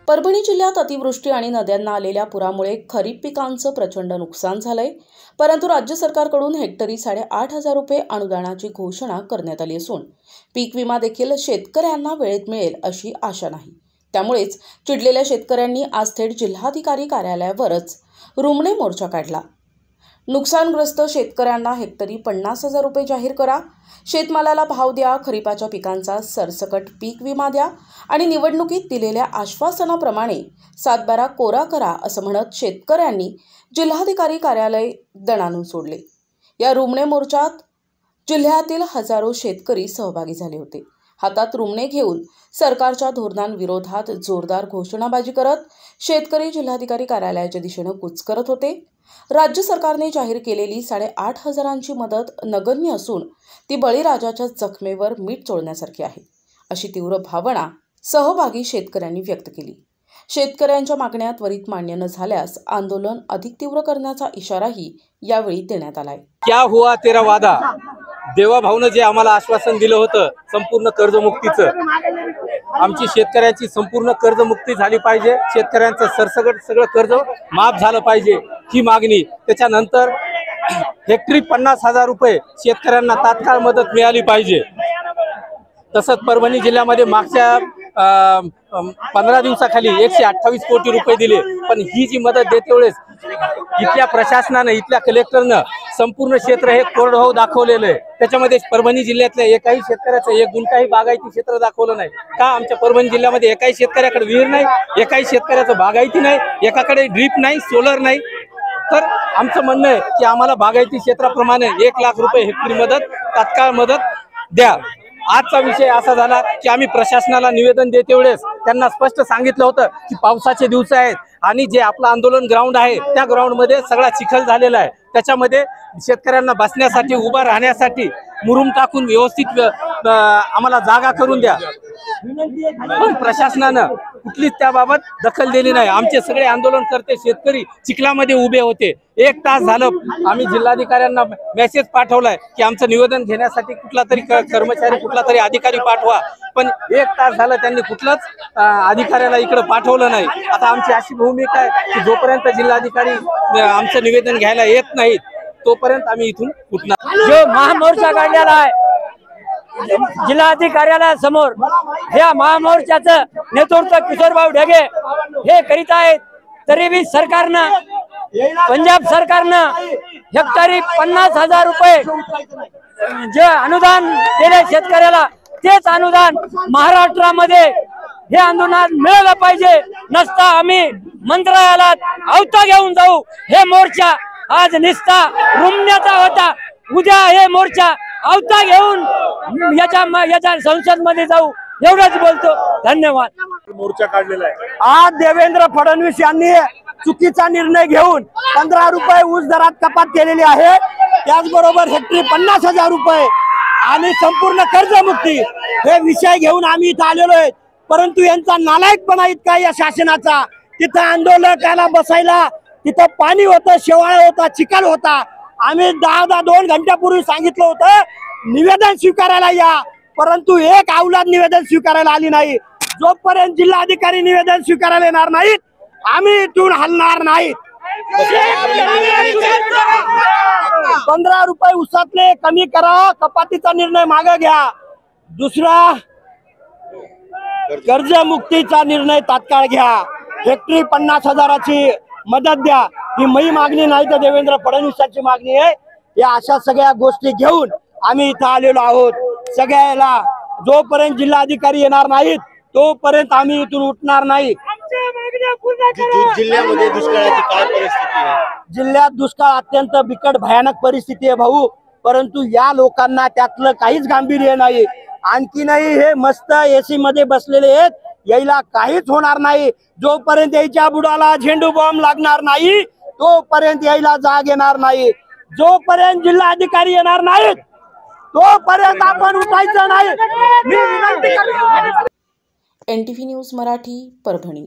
परभणी जिल्ह्यात अतिवृष्टी आणि नद्यांना आलेल्या पुरामुळे खरीप पिकांचं प्रचंड नुकसान झालंय। परंतु राज्य सरकारकडून हेक्टरी 8,500 रुपये अनुदानाची घोषणा करण्यात आली असून पीक विमा देखील शेतकऱ्यांना वेळेत मिळेल अशी आशा नाही। त्यामुळेच चिडलेल्या शेतकऱ्यांनी आज थेट जिल्हाधिकारी कार्यालयावरच रुमणे मोर्चा काढला। नुकसानग्रस्त शेतकऱ्यांना हेक्टरी 50,000 रुपये जाहीर करा, शेतमालाला भाव द्या, खरीपाच्या पिकांचा सरसकट पीक विमा द्या आणि निवडणुकीत दिलेल्या आश्वासनाप्रमाणे 7/12 कोरा करा असं म्हणत शेतकऱ्यांनी जिल्हाधिकारी कार्यालय दणाणून सोडले। या रुमणे मोर्चात जिल्ह्यातील हजारो शेतकरी सहभागी झाले होते। हातात रुमणे घेऊन सरकारच्या धोरणांविरोधात जोरदार घोषणाबाजी करत शेतकरी जिल्हाधिकारी कार्यालयाच्या दिशेने कूच करत होते। राज्य सरकारने जाहीर केलेली 8,500ची मदत नगण्य असून ती बळीराजाच्या जखमेवर मीठ चोळण्यासारखी आहे, अशी तीव्र भावना सहभागी शेतकऱ्यांनी व्यक्त केली। शेतकऱ्यांच्या मागण्या त्वरित मान्य न झाल्यास आंदोलन अधिक तीव्र करण्याचा इशाराही यावेळी देण्यात आलाय। क्या हुआ तेरा वादा, देवाभाऊने जे आम्हाला आश्वासन दिलं होतं संपूर्ण कर्जमुक्तीचं, आमची शेतकऱ्यांची संपूर्ण कर्जमुक्ती झाली पाहिजे, शेतकऱ्यांचं सरसकट सगळं कर्ज माफ झालं पाहिजे ही मागणी। त्याच्यानंतर हेक्टरी 50,000 रुपये शेतकऱ्यांना तात्काळ मदत मिळाली पाहिजे। तसंच परभणी जिल्ह्यामध्ये मागच्या 15 दिवसाखाली 128 कोटी रुपये दिले, पण ही जी मदत देते वेळेस इथल्या प्रशासनानं, इथल्या कलेक्टरनं संपूर्ण क्षेत्र हे कोरडवाहू दाखवलेलं आहे। त्याच्यामध्ये परभणी जिल्ह्यातल्या एकाही शेतकऱ्याचं एक गुंठाही बागायती क्षेत्र दाखवलं नाही का? आमच्या परभणी जिल्ह्यामध्ये एकाही शेतकऱ्याकडे विहीर नाही, एकाही शेतकऱ्याचं बागायती नाही, एकाकडे ड्रीप नाही, सोलर नाही। तर आमचं म्हणणं आहे की आम्हाला बागायती क्षेत्राप्रमाणे 1 लाख रुपये हेक्टरी मदत, तात्काळ मदत द्या। आजचा विषय असा झाला की आम्ही प्रशासनाला निवेदन देते वेळेस त्यांना स्पष्ट सांगितलं होतं की पावसाचे दिवस आहेत आणि जे आपलं आंदोलन ग्राउंड आहे त्या ग्राउंडमध्ये सगळा चिखल झालेला आहे, त्याच्यामध्ये शेतकऱ्यांना बसण्यासाठी, उभा राहण्यासाठी मुरुम टाकून व्यवस्थित आम्हाला जागा करून द्या। पण प्रशासनानं कुठलीच त्याबाबत दखल दिली नाही। आमचे सगळे आंदोलनकर्ते शेतकरी चिखलामध्ये उभे होते। 1 तास झालं आम्ही जिल्हाधिकाऱ्यांना मेसेज पाठवलाय की आमचं निवेदन घेण्यासाठी कुठला तरी कर्मचारी, कुठला तरी अधिकारी पाठवा, पण 1 तास झालं त्यांनी कुठलाच अधिकाऱ्याला इकडे पाठवलं नाही। आता आमची अशी भूमिका आहे की जोपर्यंत जिल्हाधिकारी आमचं निवेदन घ्यायला येत नाहीत तोपर्यंत आम्ही इथून उठणार। जो महामोर्चा काढलेला आहे जिल्हाधिकारी कार्यालयासमोर, या महामोर्चाचं नेतृत्व किशोरभाऊ ढगे हे करीत आहेत, तरी बी सरकारनं, पंजाब सरकारनं हेक्टरी 50,000 रुपये जे अनुदान दिले शेतकऱ्याला, तेच अनुदान महाराष्ट्रामध्ये हे अनुदान मिळालं पाहिजे। नसता आम्ही मंत्रालयात आवता घेऊन जाऊ। हे मोर्चा आज निस्ता रुमण्याचा होता, उद्या हे मोर्चा आवता घेऊन याच्या संसद मध्ये जाऊ, एवढंच बोलतो। धन्यवाद। मोर्चा काढलेला आहे। आज देवेंद्र फडणवीस यांनी चुकीचा निर्णय घेऊन 15 रुपये ऊस दरात कपात केलेली आहे, त्याचबरोबर हेक्टरी 50,000 रुपये आणि संपूर्ण कर्जमुक्ती हे विषय घेऊन आम्ही इथं आलेलो आहे। परंतु यांचा नालायकपणा इतका या शासनाचा, तिथं आंदोलकाला बसायला तिथं पाणी होतं, शेवाळ होता, चिखल होता। आम्ही 2 घंट्यापूर्वी सांगितलं होतं निवेदन स्वीकारायला या, परंतु एक अवलाद निवेदन स्वीकारायला आली नाही। जोपर्यंत जिल्हाधिकारी निवेदन स्वीकारायला येणार नाहीत आम्ही इथून हलणार नाहीत। 15 रुपये उसातले कमी करा, कपातीचा निर्णय मागे घ्या। दुसरा, कर्जमुक्तीचा निर्णय तात्काळ घ्या, हेक्टरी 50,000ची मदत द्या। ही मी मागणी नाही तर देवेंद्र फडणवीसांची मागणी आहे। या अशा सगळ्या गोष्टी घेऊन आम्ही इथं आलेलो आहोत। सगळ्याला जोपर्यंत जिल्हाधिकारी येणार नाहीत तोपर्यंत आम्ही इथून उठणार नाही। जिल्ह्यामध्ये दुष्काळाची काय परिस्थिती आहे? जिल्ह्यात दुष्काळ अत्यंत बिकट भयानक परिस्थिती आहे भाऊ, परंतु या लोकांना त्यातलं काहीच गांभीर्य नाही। आणखीनही हे मस्त एसी मध्ये बसलेले आहेत, यायला काहीच होणार नाही। जोपर्यंत यायच्या बुडाला झेंडू बॉम्ब लागणार नाही तोपर्यंत यायला जाग येणार नाही। जोपर्यंत जिल्हाधिकारी येणार नाहीत तोपर्यंत आपण उठायचं नाही। मी विनंती करतो। NTV news Marathi, Parbhani.